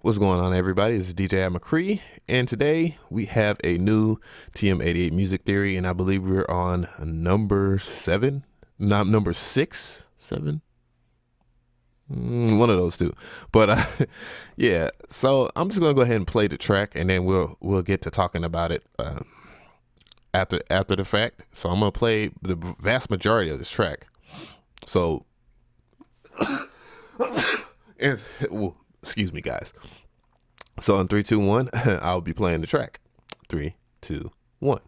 What's going on, everybody? This is DJ McCree, and today we have a new TM88 Music Theory, and I believe we're on number 7, not number 6, 7, one of those two. But yeah, so I'm just gonna go ahead and play the track, and then we'll get to talking about it after the fact. So I'm gonna play the vast majority of this track. So, and well, excuse me, guys. So in 3, 2, 1, I'll be playing the track. 3, 2, 1.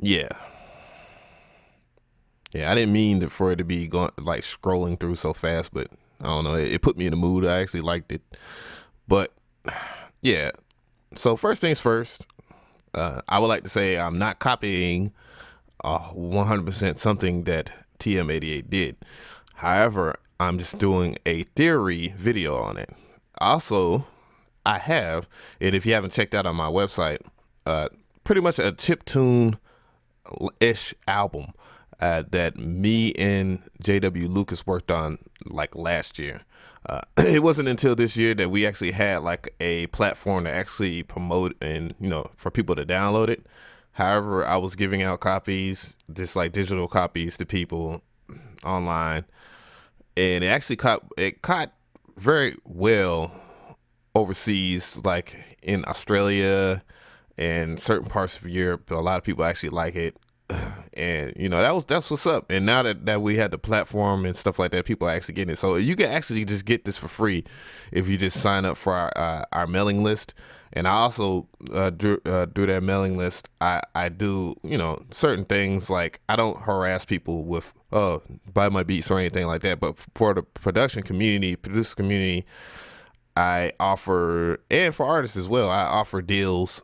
Yeah. Yeah, I didn't mean for it to be going like scrolling through so fast, but I don't know. It put me in the mood. I actually liked it. But yeah. So first things first, I would like to say I'm not copying 100% something that TM88 did. However, I'm just doing a theory video on it. Also, I have, and if you haven't checked out on my website, pretty much a chiptune-ish album that me and JW Lucas worked on like last year. It wasn't until this year that we actually had like a platform to actually promote and, for people to download it. However, I was giving out copies, just like digital copies to people online, and it actually caught very well overseas, like in Australia and certain parts of Europe. A lot of people actually like it. And that's what's up. And now that we had the platform and stuff like that, people are actually getting it. So you can actually just get this for free if you just sign up for our mailing list. And I also through that mailing list, I do certain things like I don't harass people with buy my beats or anything like that. But for the producer community, I offer, and for artists as well, I offer deals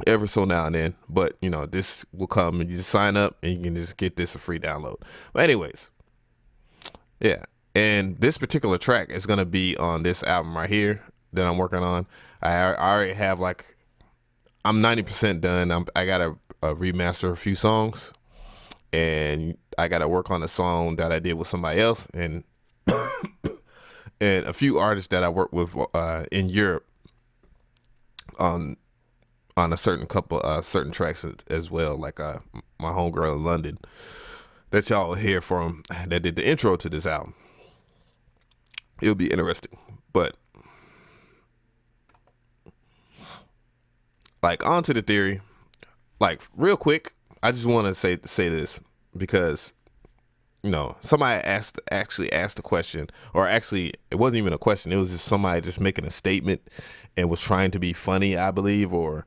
every so now and then. But this will come and you just sign up and you can just get this a free download. But anyways, yeah. And this particular track is gonna be on this album right here that I'm working on. I already have I'm 90% done. I gotta remaster a few songs, and I gotta work on a song that I did with somebody else, and and a few artists that I work with in Europe on a certain couple certain tracks as well, like my homegirl in London that y'all will hear from that did the intro to this album. It'll be interesting. But like on to the theory, like real quick, I just want to say this because somebody actually asked a question, or actually it wasn't even a question, it was just somebody just making a statement and was trying to be funny, I believe, or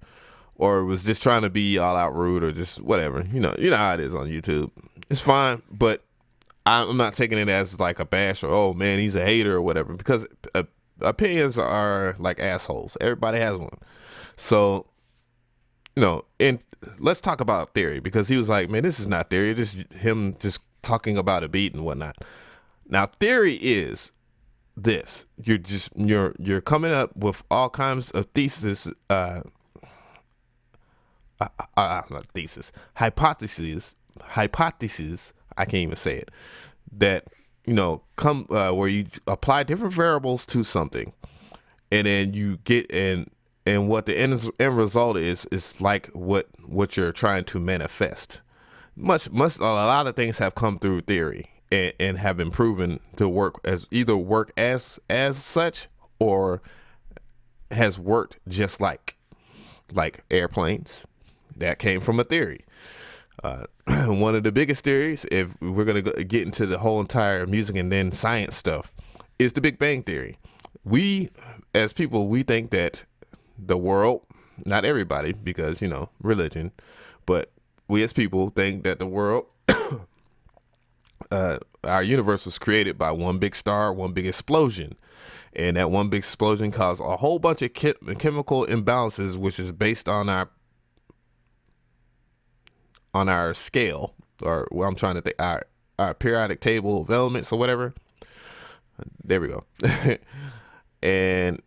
was just trying to be all out rude or just whatever. You know how it is on YouTube. It's fine, but I'm not taking it as like a bash or, oh man, he's a hater or whatever, because opinions are like assholes. Everybody has one. So, and let's talk about theory, because he was like, man, this is not theory. It's just him just talking about a beat and whatnot. Now, theory is this. You're coming up with all kinds of hypotheses, I can't even say it, that come where you apply different variables to something, and then you get and what the end result is like what you're trying to manifest. A lot of things have come through theory and have been proven to work as such, or has worked just like airplanes. That came from a theory. One of the biggest theories, if we're going to get into the whole entire music and then science stuff, is the Big Bang Theory. We, as people, we think that the world, not everybody, because, religion, but we as people think that the world, our universe was created by one big star, one big explosion. And that one big explosion caused a whole bunch of chemical imbalances, which is based on our scale, or I'm trying to think, our periodic table of elements or whatever. There we go. And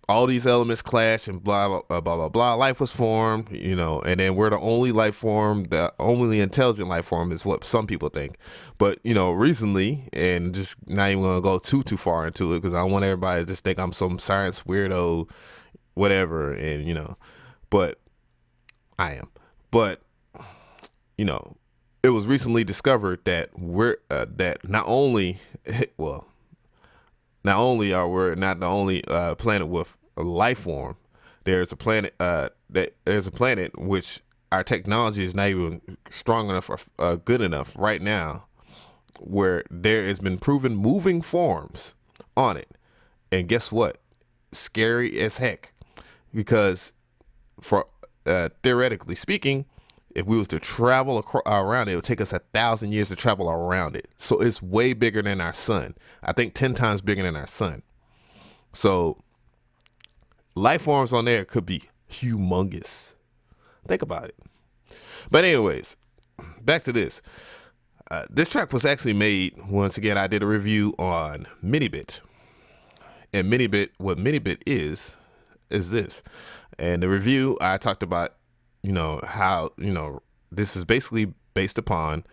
all these elements clash and blah blah blah blah blah. Life was formed, and then we're the only life form, the only intelligent life form is what some people think. But recently, and just not even gonna go too far into it, because I don't want everybody to just think I'm some science weirdo, whatever. And but I am. But it was recently discovered that that not only are we not the only planet with a life form, there's a planet which our technology is not even strong enough or good enough right now, where there has been proven moving forms on it. And guess what? Scary as heck, because for theoretically speaking, if we was to travel around it would take us 1,000 years to travel around it. So it's way bigger than our sun. I think 10 times bigger than our sun. So life forms on there could be humongous. Think about it. But anyways, back to this. This track was actually made, once again, I did a review on Minibit. And what Minibit is this. And the review, I talked about how this is basically based upon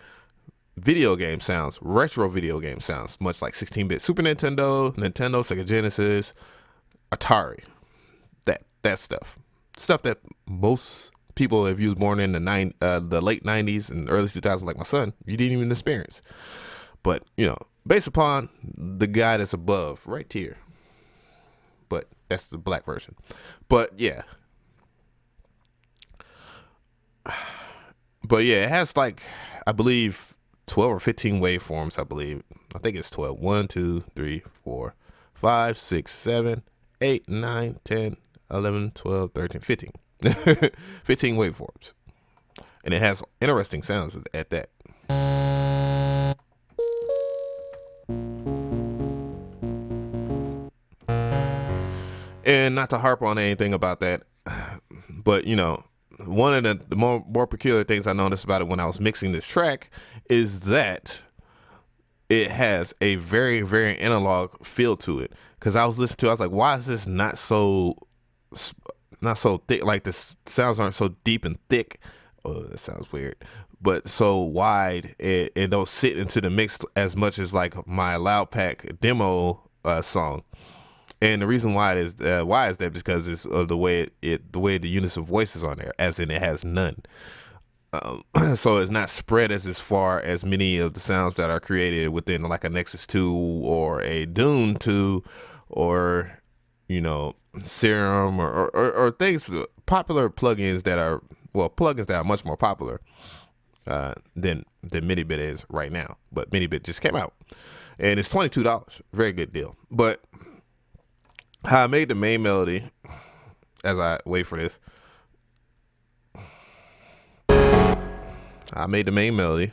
video game sounds, retro video game sounds, much like 16-bit Super Nintendo, Sega Genesis, Atari, that stuff that most people, if you was born in the late 90s and early 2000s, like my son, you didn't even experience. But based upon the guy that's above right here, but that's the black version. But yeah. But yeah, it has I believe 12 or 15 waveforms. I think it's 12. 1, 2, 3, 4, 5, 6, 7, 8, 9, 10, 11, 12, 13, 15. 15 waveforms. And it has interesting sounds at that. And not to harp on anything about that, but you know, one of the more peculiar things I noticed about it when I was mixing this track is that it has a very, very analog feel to it. Because I was listening to it, I was like, why is this not so thick? Like the sounds aren't so deep and thick. Oh, that sounds weird. But so wide, it don't sit into the mix as much as like my Loud Pack demo song. And the reason why is that because it's the way the units of voices on there, as in it has none. So it's not spread as far as many of the sounds that are created within like a Nexus 2 or a Dune 2 or, you know, Serum or things, popular plugins that are much more popular than Minibit is right now. But Minibit just came out and it's $22. Very good deal. But how I made the main melody, as I wait for this, I made the main melody.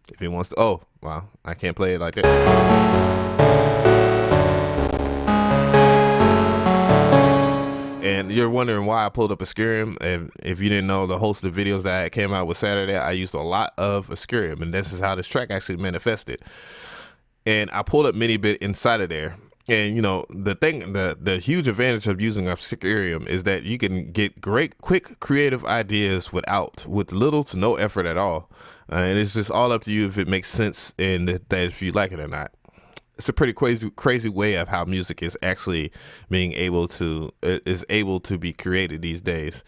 If he wants to, oh, wow, I can't play it like that. And you're wondering why I pulled up Ascurium. And if you didn't know, the host of videos that came out with Saturday, I used a lot of Ascurium, and this is how this track actually manifested. And I pulled up Minibit inside of there. And, you know, the huge advantage of using Ascurium is that you can get great, quick, creative ideas with little to no effort at all. And it's just all up to you if it makes sense and that if you like it or not. It's a pretty crazy way of how music is actually able to be created these days,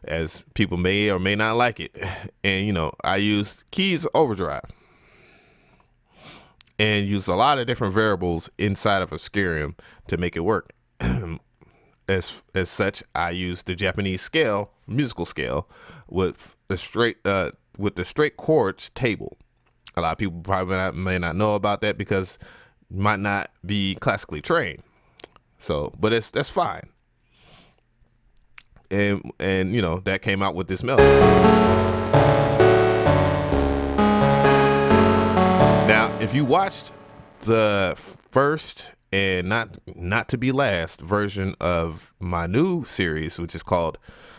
as people may or may not like it. And, you know, I used Keys Overdrive and use a lot of different variables inside of Ascurium to make it work. As such, I use the Japanese musical scale with the straight chords table. A lot of people probably may not know about that because you might not be classically trained. So, but that's fine. And you know, that came out with this melody. Now, if you watched the first and not to be last version of my new series, which is called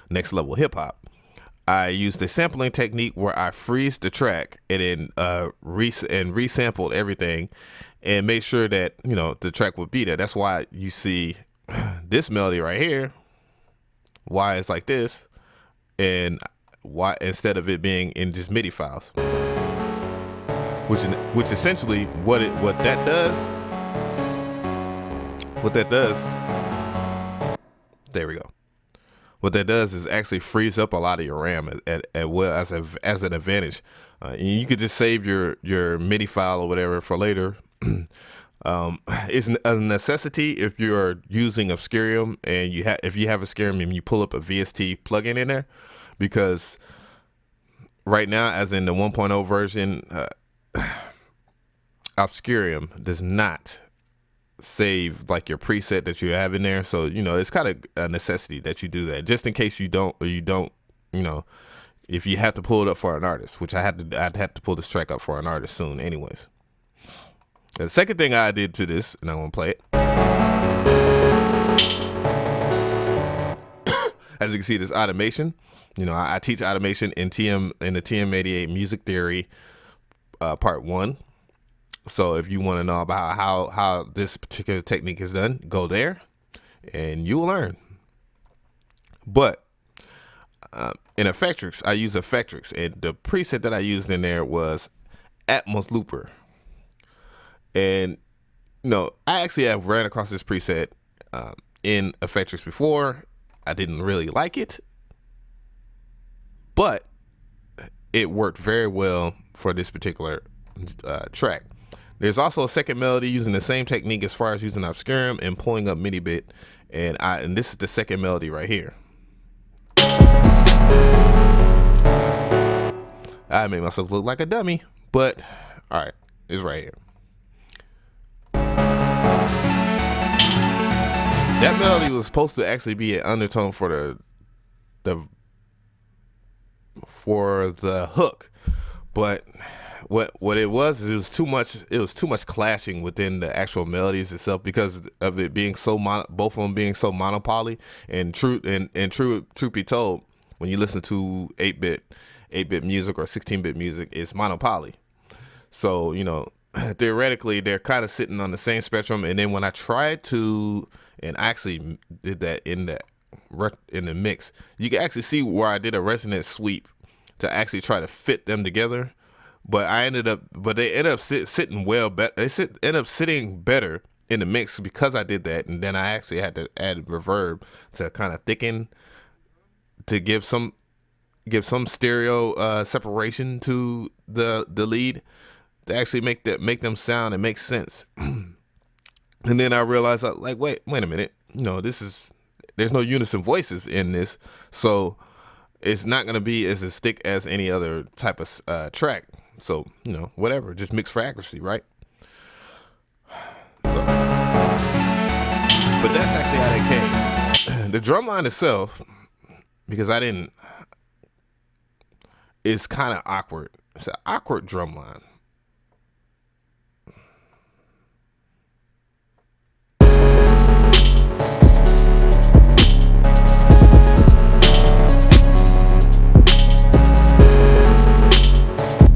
Next Level Hip Hop, I used a sampling technique where I freeze the track and then resampled everything and made sure that, you know, the track would be there. That's why you see this melody right here, why it's like this, and why instead of it being in just MIDI files. Which essentially what that does, there we go. What that does is actually frees up a lot of your RAM as an advantage. You could just save your MIDI file or whatever for later. It's a necessity if you're using Ascurium and if you have Ascurium and you pull up a VST plugin in there, because right now, as in the 1.0 version, Ascurium does not save like your preset that you have in there. So, you know, it's kind of a necessity that you do that just in case you don't, you know, if you have to pull it up for an artist, which I'd have to pull this track up for an artist soon anyways. The second thing I did to this, and I'm going to play it. As you can see, this automation, you know, I teach automation in the TM88 Music Theory part 1. So if you want to know about how this particular technique is done, go there and you will learn. But in Effectrix, I use Effectrix, and the preset that I used in there was Atmos Looper. And, you know, I actually have ran across this preset in Effectrix before. I didn't really like it, but it worked very well for this particular track. There's also a second melody using the same technique as far as using Ascurium and pulling up Minibit, and this is the second melody right here. I made myself look like a dummy, but all right, it's right here. That melody was supposed to actually be an undertone for the hook, but what it was is it was too much clashing within the actual melodies itself because of it being so both of them being so monopoly. And truth be told, when you listen to 8-bit music or 16-bit music, it's monopoly. So theoretically they're kind of sitting on the same spectrum. And then when I tried to, and I actually did that in the mix, you can actually see where I did a resonance sweep to actually try to fit them together. But they ended up sitting well better. End up sitting better in the mix because I did that. And then I actually had to add reverb to kind of thicken, to give some stereo separation to the lead, to actually make them sound and make sense. And then I realized, like, wait a minute, there's no unison voices in this, so it's not gonna be as thick as any other type of track. So whatever, just mix for accuracy, right? So, but that's actually how that came. The drum line itself, because it's kind of awkward. It's an awkward drum line.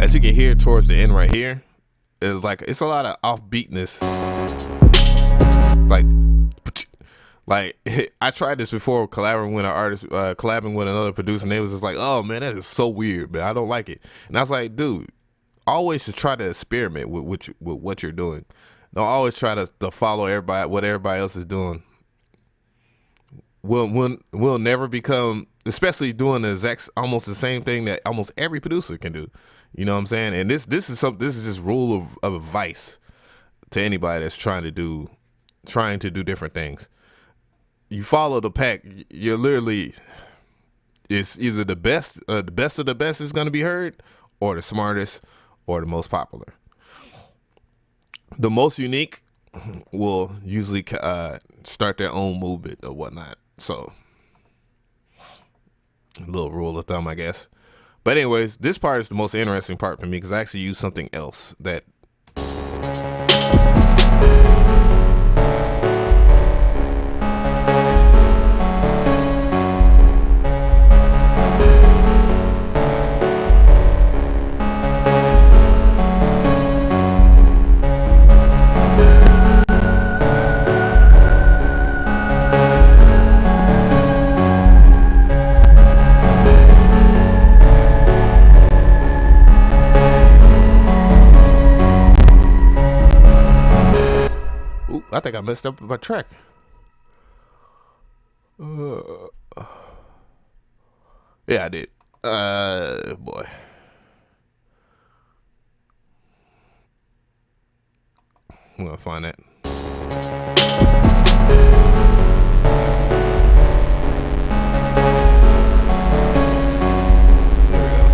As you can hear towards the end right here, it's a lot of offbeatness. Like I tried this before, collaborating with an artist, collabing with another producer, and they was just like, "Oh man, that is so weird, man. I don't like it." And I was like, "Dude, always just try to experiment with what you're doing. Don't always try to follow what everybody else is doing. We'll never become, especially doing almost the same thing that almost every producer can do. You know what I'm saying? And this is just rule of advice to anybody that's trying to do different things. You follow the pack, you're literally, it's either the best of the best is going to be heard, or the smartest, or the most popular. The most unique will usually start their own movement or whatnot. So, a little rule of thumb, I guess. But anyways, this part is the most interesting part for me because I actually use something else that... I think I messed up my track. Yeah, I did. Boy. I'm gonna find that. There we go.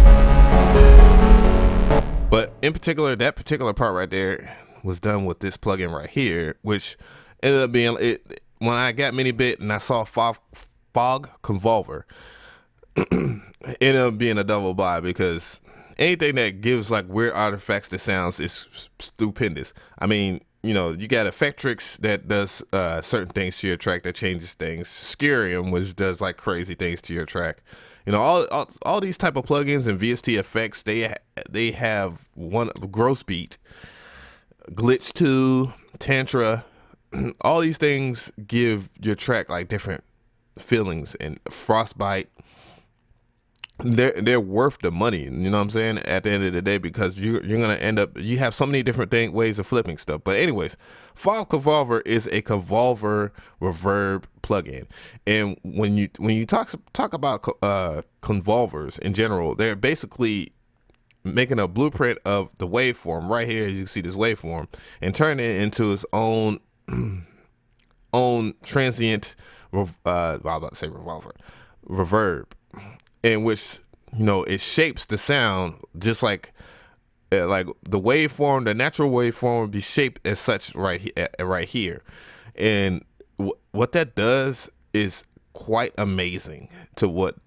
But in particular, that particular part right there was done with this plugin right here, which ended up being it when I got mini bit and I saw fog convolver. Ended up being a double buy because anything that gives like weird artifacts to sounds is stupendous. I mean, you got Effectrix that does certain things to your track, that changes things. Scurium, which does like crazy things to your track. All these type of plugins and VST effects, they have one gross beat, glitch 2, tantra. All these things give your track like different feelings, and frostbite. They're worth the money, you know what I'm saying, at the end of the day, because you're gonna end up, you have so many different ways of flipping stuff. But anyways, Fog Convolver is a convolver reverb plugin, and when you talk about convolvers in general, they're basically making a blueprint of the waveform right here. You can see this waveform and turn it into its own transient I was about to say reverb, in which it shapes the sound just like the waveform, the natural waveform would be shaped as such right here. And what that does is quite amazing to what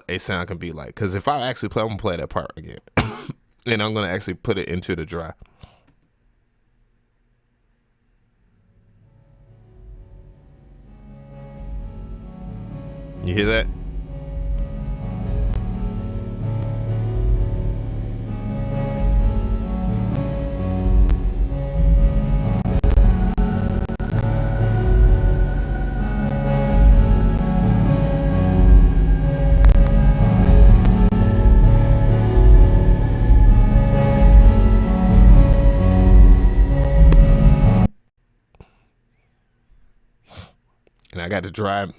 a sound can be like. Because if I actually play, I'm gonna play that part again, and I'm gonna actually put it into the dry. You hear that? And I got to drive.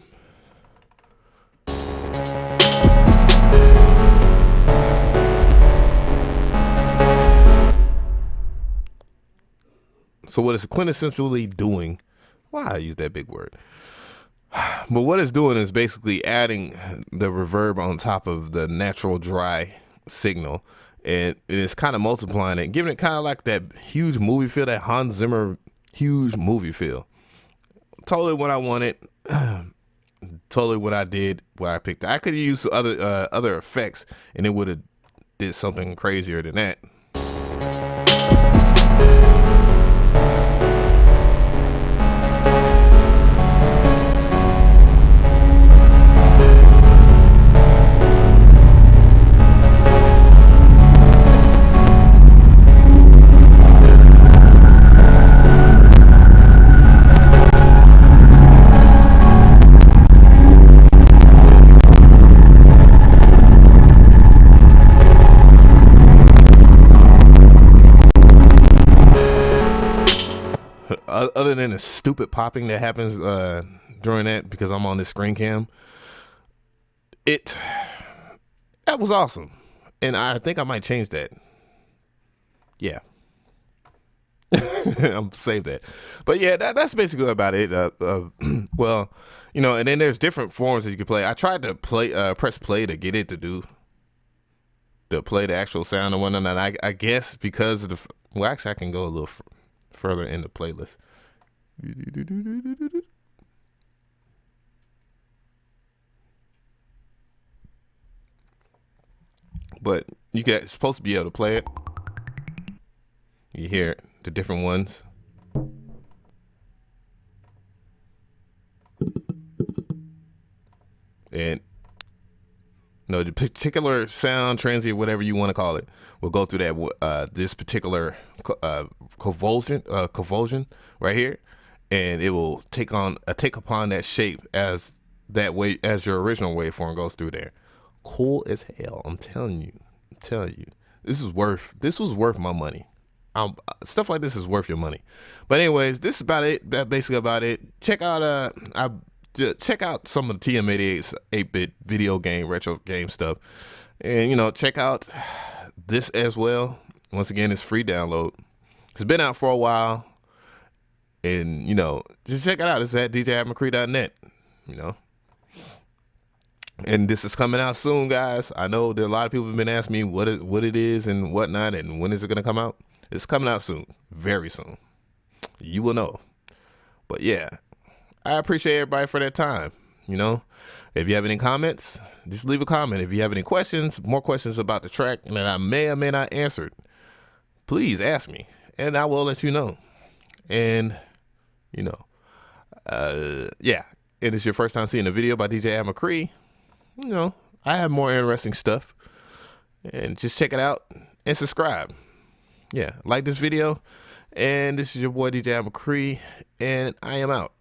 So what it's quintessentially doing, why I use that big word, but what it's doing is basically adding the reverb on top of the natural dry signal, and it's kind of multiplying it, giving it kind of like that huge movie feel, that Hans Zimmer huge movie feel. Totally what I wanted. Totally what I did, what I picked. I could use other effects, and it would have did something crazier than that. Other than the stupid popping that happens during that, because I'm on this screen cam, that was awesome, and I think I might change that. Yeah. I'm save that. But yeah, that's basically about it. Well, and then there's different forms that you can play. I tried to press play to get it to play the actual sound and whatnot. And I guess because of actually I can go a little further in the playlist. But you're supposed to be able to play it. You hear the different ones. And the particular sound, transient, whatever you want to call it, will go through that this particular convulsion right here, and it will take upon that shape as your original waveform goes through there. Cool as hell. I'm telling you. This was worth my money. Stuff like this is worth your money. But anyways, this is about it. That's basically about it. Check out check out some of the TM88's 8-bit video game, retro game stuff. And, check out this as well. Once again, it's free download. It's been out for a while. And, just check it out. It's at dj@mccree.net, And this is coming out soon, guys. I know there are a lot of people have been asking me what it is and whatnot, and when is it going to come out. It's coming out soon, very soon. You will know. But yeah, I appreciate everybody for their time. If you have any comments, just leave a comment. If you have any questions, more questions about the track that I may or may not answered, please ask me, and I will let you know. And yeah, it is your first time seeing a video by DJ McCree. I have more interesting stuff, and just check it out and subscribe. Yeah, like this video, and this is your boy DJ McCree, and I am out.